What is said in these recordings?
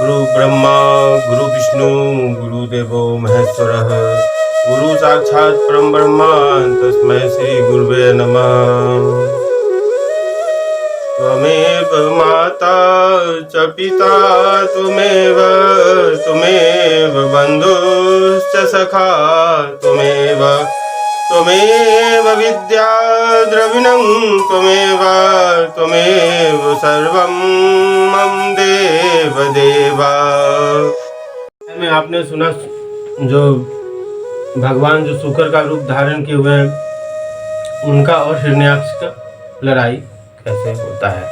गुरु ब्रह्मा गुरु विष्णु गुरुदेवो महेश्वरः गुरु साक्षात् परम ब्रह्मा तस्मै श्री गुरुवे नमः। त्वमेव माता च पिता त्वमेव बन्धुश्च सखा त्वमेव विद्या द्रविणं त्वमेव सर्वं मम देवा। में आपने सुना जो भगवान जो शुक्र का रूप धारण किए हुए हैं उनका और हिरण्याक्ष का लड़ाई कैसे होता है।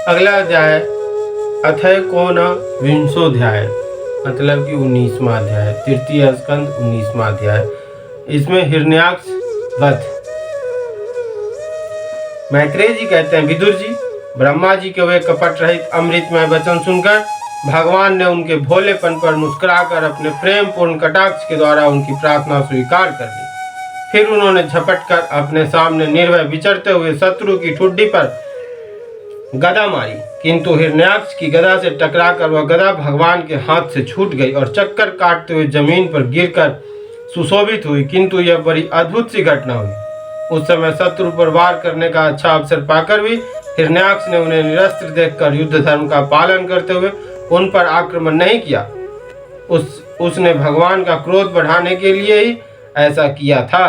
अगला अध्याय अथय कोन विंशोध्याय मतलब कि 19वां अध्याय, तृतीय स्कंद 19वां अध्याय। इसमें हिरण्याक्ष वध। मैत्रेय जी कहते हैं, विदुर जी, ब्रह्मा जी के वे कपट रहित अमृतमय वचन सुनकर भगवान ने उनके भोलेपन पर मुस्कुराकर अपने प्रेम पूर्ण कटाक्ष के द्वारा उनकी प्रार्थना स्वीकार कर ली। फिर उन्होंने झपट कर अपने सामने निर्भय विचरते हुए शत्रु की ठुड्डी पर गदा मारी, किंतु हिरण्याक्ष की गदा से टकराकर वह गदा भगवान के हाथ से छूट गई और चक्कर काटते हुए जमीन पर गिरकर सुशोभित हुई। किंतु यह बड़ी अद्भुत सी घटना हुई। उस समय शत्रु पर वार करने का अच्छा अवसर पाकर भी हिरण्याक्ष ने उन्हें निरस्त्र देखकर युद्ध धर्म का पालन करते हुए उन पर आक्रमण नहीं किया। उसने भगवान का क्रोध बढ़ाने के लिए ही ऐसा किया था।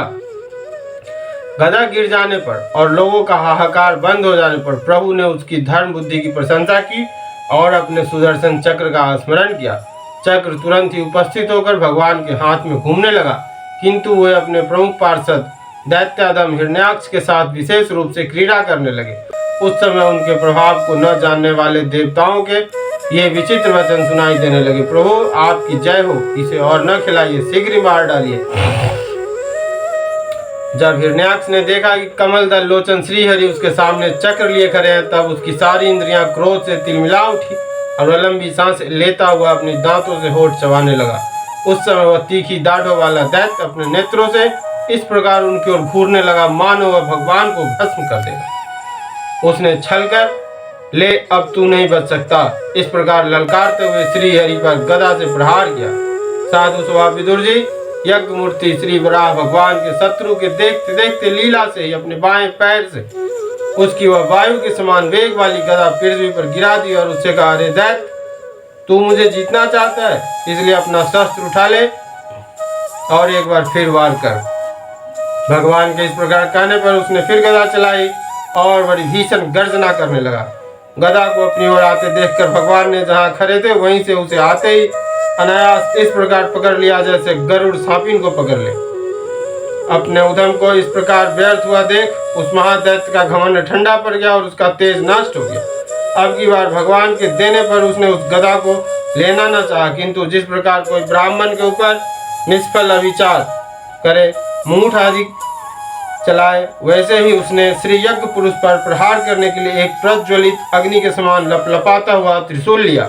गदा गिर जाने पर और लोगों का हाहाकार बंद हो जाने पर प्रभु ने उसकी धर्म बुद्धि की प्रशंसा की और अपने सुदर्शन चक्र का स्मरण किया। चक्र तुरंत ही उपस्थित होकर भगवान के हाथ में घूमने लगा, किंतु वे अपने प्रमुख पार्षद दैत्यादम हिरण्याक्ष के साथ विशेष रूप से क्रीड़ा करने लगे। उस समय उनके प्रभाव को न जानने वाले देवताओं के ये विचित्र वचन सुनाई देने लगे, प्रभु आपकी जय हो, इसे और न खिलाइए, शीघ्र ही मार डालिए। जब हिरण्याक्ष ने देखा कि कमल दल लोचन श्रीहरि उसके सामने चक्र लिए खड़े हैं, तब उसकी सारी इंद्रियां क्रोध से तिलमिला उठी और वह लंबी सांस लेता हुआ अपनी दांतों से होठ चबाने लगा। उस समय वह तीखी दाढ़ों वाला दैत्य अपने नेत्रों से इस प्रकार उनकी ओर घूरने लगा मानो वह भगवान को भस्म कर देगा। उसने छलकर, ले अब तू नहीं बच सकता, इस प्रकार ललकारते हुए श्री हरि पर गदा से प्रहार किया। साधु स्वभाव विदुर जी, यज्ञ मूर्ति श्री वराह भगवान के शत्रु के देखते देखते लीला से ही अपने बाएं पैर से उसकी वह वायु के समान वेग वाली गदा पृथ्वी पर गिरा दी और उससे कहा, अरे दैत्य, तू मुझे जीतना चाहता है, इसलिए अपना शस्त्र उठा ले और एक बार फिर वार कर। भगवान के इस प्रकार कहने पर उसने फिर गदा चलाई और बड़ी भीषण गर्जना करने लगा। गदा को अपनी ओर आते देखकर भगवान ने जहाँ खड़े थे वहीं से उसे आते ही अनायास इस प्रकार पकड़ लिया जैसे गरुड़ सांपिन को पकड़ ले। अपने उद्यम को इस प्रकार व्यर्थ हुआ देख उस महादैत्य का घमंड ठंडा पड़ गया और उसका तेज नष्ट हो गया। अब की बार भगवान के देने पर उसने उस गदा को लेना न चाहा, किंतु जिस प्रकार कोई ब्राह्मण के ऊपर निष्फल अविचार करे, मूठ आदि चलाए, वैसे ही उसने श्री यज्ञ पुरुष पर प्रहार करने के लिए एक प्रज्वलित अग्नि के समान लपलपाता हुआ त्रिशूल लिया।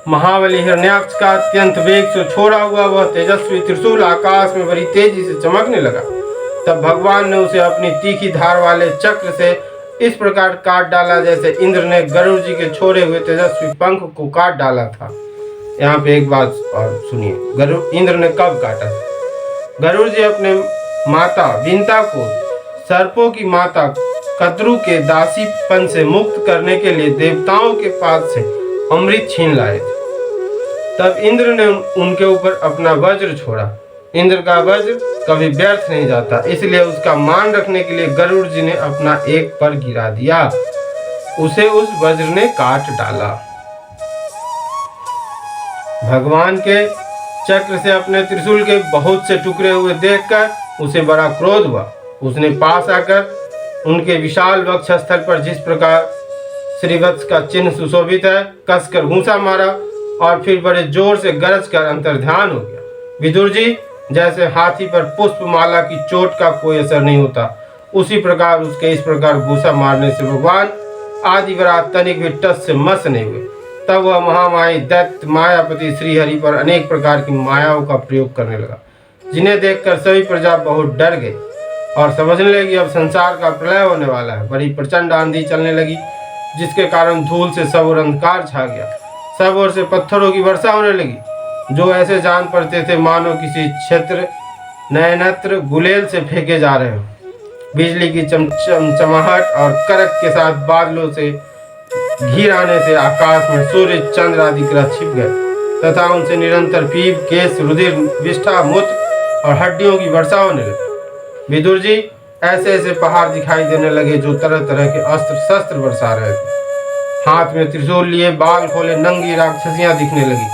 महाबली हिरण्याक्ष का अत्यंत वेग से छोड़ा हुआ वह तेजस्वी त्रिशूल आकाश में बड़ी तेजी से चमकने लगा। तब भगवान ने उसे अपनी तीखी धार वाले चक्र से इस प्रकार काट डाला जैसे इंद्र ने गरुड़ जी के छोड़े हुए तेजस्वी पंख को काट डाला था। यहाँ पे एक बात और सुनिए, इंद्र ने कब काटा? गरुड़ जी अपने माता विंता को सर्पों की माता कद्रु के दासीपन से मुक्त करने के लिए देवताओं के पास से अमृत छीन लाए थे। तब इंद्र ने उनके ऊपर अपना वज्र छोड़ा। इंद्र का वज्र कभी व्यर्थ नहीं जाता, इसलिए उसका मान रखने के लिए गरुड़ जी ने अपना एक पर गिरा दिया, उसे उस वज्र ने काट डाला। भगवान के चक्र से अपने त्रिशूल के बहुत से टुकड़े हुए देखकर उसे बड़ा क्रोध हुआ। उसने पास आकर उनके विशाल वक्षस्थल पर जिस प्रकार श्रीवत्स का चिन्ह सुशोभित है कसकर घूंसा मारा और फिर बड़े जोर से गरज कर अंतर्ध्यान हो गया। विदुर जी, जैसे हाथी पर पुष्प माला की चोट का कोई असर नहीं होता, उसी प्रकार उसके इस प्रकार घूसा मारने से भगवान आदिवरात तनिक भी टस से मस नहीं हुए। तब वह महामाई दैत्य मायापति श्रीहरि पर अनेक प्रकार की मायाओं का प्रयोग करने लगा, जिन्हें देखकर सभी प्रजा बहुत डर गई और समझने लगी अब संसार का प्रलय होने वाला है। बड़ी प्रचंड आंधी चलने लगी, जिसके कारण धूल से सब और अंधकार छा गया। सब ओर से पत्थरों की वर्षा होने लगी, जो ऐसे जान पड़ते थे मानो किसी क्षेत्र नयनत्र गुलेल से फेंके जा रहे हो। बिजली की चमचमाहट और करक के साथ बादलों से घिर आने से आकाश में सूर्य चंद्र आदि ग्रह छिप गए तथा उनसे निरंतर पीप केस रुधिर विष्ठा मूत्र और हड्डियों की वर्षा होने लगी। विदुर जी, ऐसे ऐसे पहाड़ दिखाई देने लगे जो तरह तरह के अस्त्र शस्त्र बरसा रहे थे। हाथ में त्रिशूल लिए बाल खोले नंगी राक्षसियां दिखने लगी।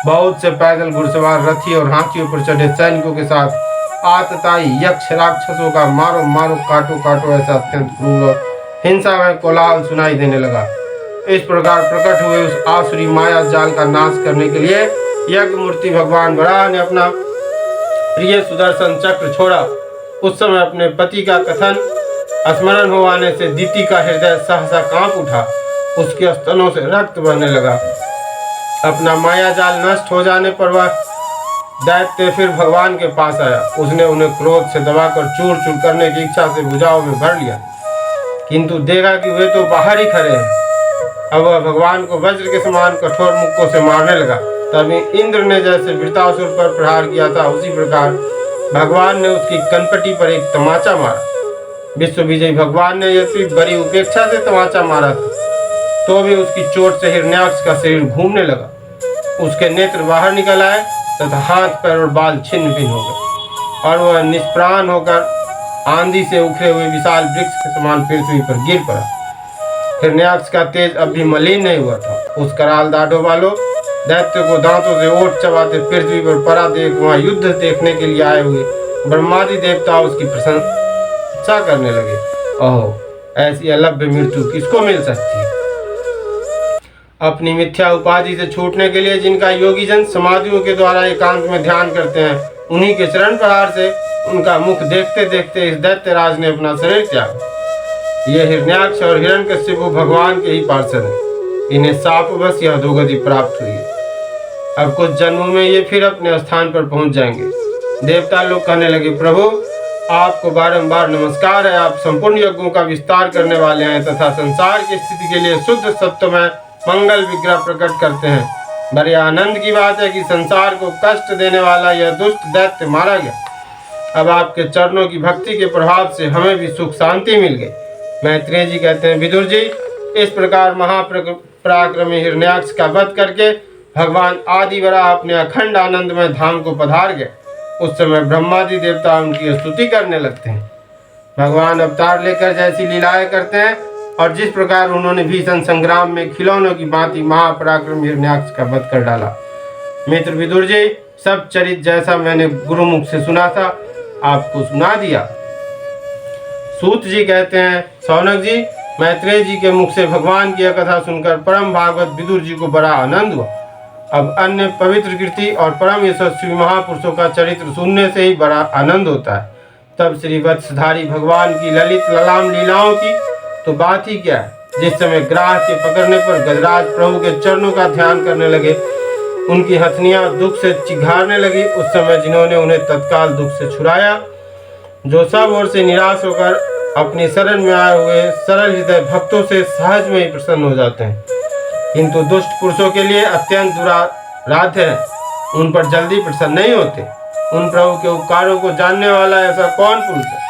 बहुत से पैदल घुड़सवार रथी और हाथियों पर चढ़े सैनिकों के साथ आतताई यक्ष राक्षसों का मारो मारो काटो काटो ऐसा अत्यंत क्रूर और हिंसा में कोलाहल सुनाई देने लगा। इस प्रकार प्रकट हुए उस आसुरी माया जाल का नाश करने के लिए यज्ञ मूर्ति भगवान वराह ने अपना प्रिय सुदर्शन चक्र छोड़ा। उस समय अपने पति का कथन स्मरण हो आने से दीति का हृदय सहसा कांप उठा। उसके स्तनों से रक्त बहने लगा। अपना माया जाल नष्ट हो जाने पर वह दैत्य फिर भगवान के पास आया। उसने उन्हें क्रोध से दबाकर चूर चूर करने की इच्छा से भुजाओं में भर लिया, किंतु देखा कि वे तो बाहर ही खड़े हैं। अब वह भगवान को वज्र के समान कठोर मुक्कों से मारने लगा। तभी इंद्र ने जैसे वृतासुर पर प्रहार किया था, उसी प्रकार भगवान ने उसकी कनपटी पर एक तमाचा मारा। विश्व विजयी भगवान ने यदि बड़ी उपेक्षा से तमाचा मारा था, तो भी उसकी चोट से हिरण्याक्ष का शरीर घूमने लगा। उसके नेत्र बाहर निकल आए तथा हाथ पैर और बाल छिन्न भिन्न हो गए और वह निष्प्राण होकर आंधी से उखड़े हुए विशाल वृक्ष के समान पृथ्वी पर गिर पड़ा। हिरण्याक्ष का तेज अब भी मलिन नहीं हुआ था। उस कराल दाढ़ों वालों दैत्य को दांतों से ओट चबाते पृथ्वी पर पड़ा देख वहां युद्ध देखने के लिए आए हुए ब्रह्मादि देवता उसकी प्रशंसा करने लगे। ओह, ऐसी अलभ्य मृत्यु किसको मिल सकती है। अपनी मिथ्या उपाधि से छूटने के लिए जिनका योगी जन समाधियों के द्वारा एकांत में ध्यान करते हैं, उन्हीं के चरण प्रहार से उनका मुख देखते देखते इस दैत्यराज ने अपना शरीर त्यागा। ये हिरण्याक्ष और हिरण्यकशिपु भगवान के ही पार्षद हैं। इन्हें साप बस यह अधोगति प्राप्त हुई है। अब कुछ जन्मों में ये फिर अपने स्थान पर पहुंच जाएंगे। देवता लोग कहने लगे, प्रभु आपको बारंबार नमस्कार है। आप संपूर्ण यज्ञों का विस्तार करने वाले हैं तथा संसार की स्थिति के लिए शुद्ध सत्वमय मंगल विग्रह प्रकट करते हैं। बड़े आनंद की बात है कि संसार को कष्ट देने वाला यह दुष्ट दैत्य मारा गया। अब आपके चरणों की भक्ति के प्रभाव से हमें भी सुख शांति मिल गई। मैत्रेय जी कहते हैं, विदुर जी, इस प्रकार महापराक्रमी हिरण्याक्ष का वध करके भगवान आदि वराह अपने अखंड आनंदमय धाम को पधार गए। उस समय ब्रह्मादि देवता उनकी स्तुति करने लगते हैं। भगवान अवतार लेकर जैसी लीलाएं करते हैं और जिस प्रकार उन्होंने भीषण संग्राम में खिलौनों की भांति महापराक्रमी हिरण्याक्ष का वध कर डाला। मित्र विदुर जी, सब चरित जैसा मैंने गुरुमुख से सुना था आपको सुना दिया। सूत जी कहते हैं, सौनक जी, मैत्रेय जी के मुख से भगवान की यह कथा सुनकर परम भागवत विदुर जी को बड़ा आनंद हुआ। अब अन्य पवित्र कृति और परम यशस्वी महापुरुषों का चरित्र सुनने से ही बड़ा आनंद होता है। तब श्री वत्सधारी भगवान की ललित ललाम लीलाओं की तो बात ही क्या है। जिस समय ग्राह के पकड़ने पर गजराज प्रभु के चरणों का ध्यान करने लगे, उनकी हथनियां दुख से चिघारने लगी। उस समय जिन्होंने उन्हें तत्काल दुख से छुड़ाया, जो सब ओर से निराश होकर अपनी शरण में आए हुए सरल हृदय भक्तों से सहज में ही प्रसन्न हो जाते हैं, किंतु दुष्ट पुरुषों के लिए अत्यंत दुराराध्य है। उन पर जल्दी प्रसन्न नहीं होते। उन प्रभु के उपकारों को जानने वाला ऐसा कौन पुरुष है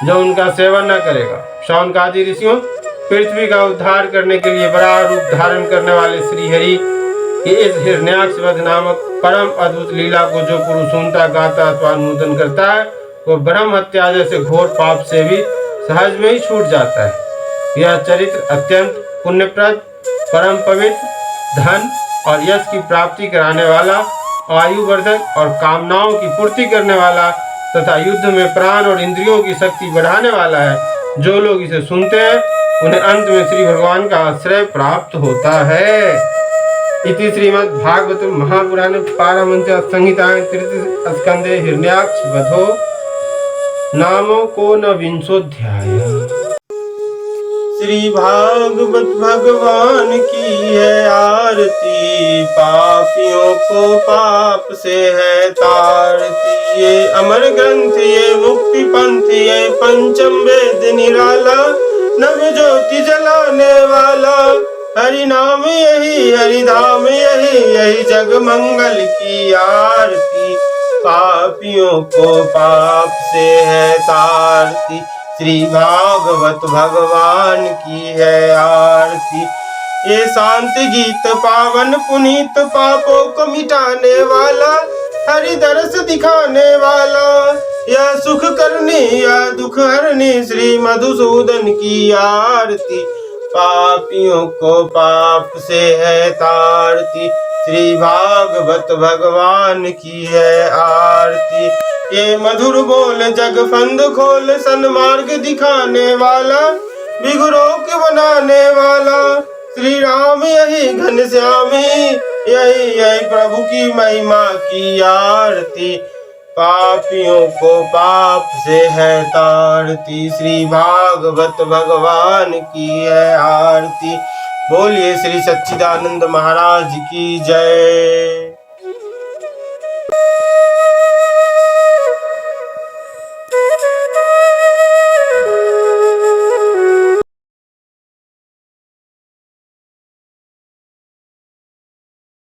जो उनका सेवन न करेगा। शौनकादि ऋषियों, पृथ्वी का उद्धार करने के लिए बड़ा रूप धारण करने वाले श्री हरि की इस हिरण्याक्ष वध नामक परम अद्भुत लीला को जो पुरुष सुनता, गाता अथवा अनुमोदन करता है, वो ब्रह्म हत्या जैसे घोर पाप से भी सहज में ही छूट जाता है। यह चरित्र अत्यंत पुण्यप्रद, परम पवित्र, धन और यश की प्राप्ति कराने वाला, आयुवर्धक और कामनाओं की पूर्ति करने वाला तथा युद्ध में प्राण और इंद्रियों की शक्ति बढ़ाने वाला है। जो लोग इसे सुनते हैं उन्हें अंत में श्री भगवान का आश्रय प्राप्त होता है। इति श्रीमद् भागवत महापुराणे पारमहंस संहितायां तृतीय स्कंदे हिरण्याक्ष वधो नामो कोनविंशोऽध्याय। श्री भागवत भगवान की है आरती, पापियों को पाप से है तारती। ये अमर ग्रंथ, ये मुक्ति पंथ, ये पंचम वेद निराला, नव ज्योति जलाने वाला, हरि नाम यही हरि धाम यही, यही जग मंगल की आरती। पापियों को पाप से है तारती, श्री भागवत भगवान की है आरती। ये शांति गीत पावन पुनीत, पापों को मिटाने वाला, हरि दरस दिखाने वाला। यह सुख करनी या दुख हरनी, श्री मधुसूदन की आरती। पापियों को पाप से है तारती, श्री भागवत भगवान की है आरती। ये मधुर बोल जग फंद खोल, सन्मार्ग दिखाने वाला, बिगुरों के बनाने वाला। श्री राम यही घनश्यामी, यही यही प्रभु की महिमा की आरती। पापियों को पाप से है तारती, श्री भागवत भगवान की है आरती। बोलिए श्री सच्चिदानंद महाराज की जय।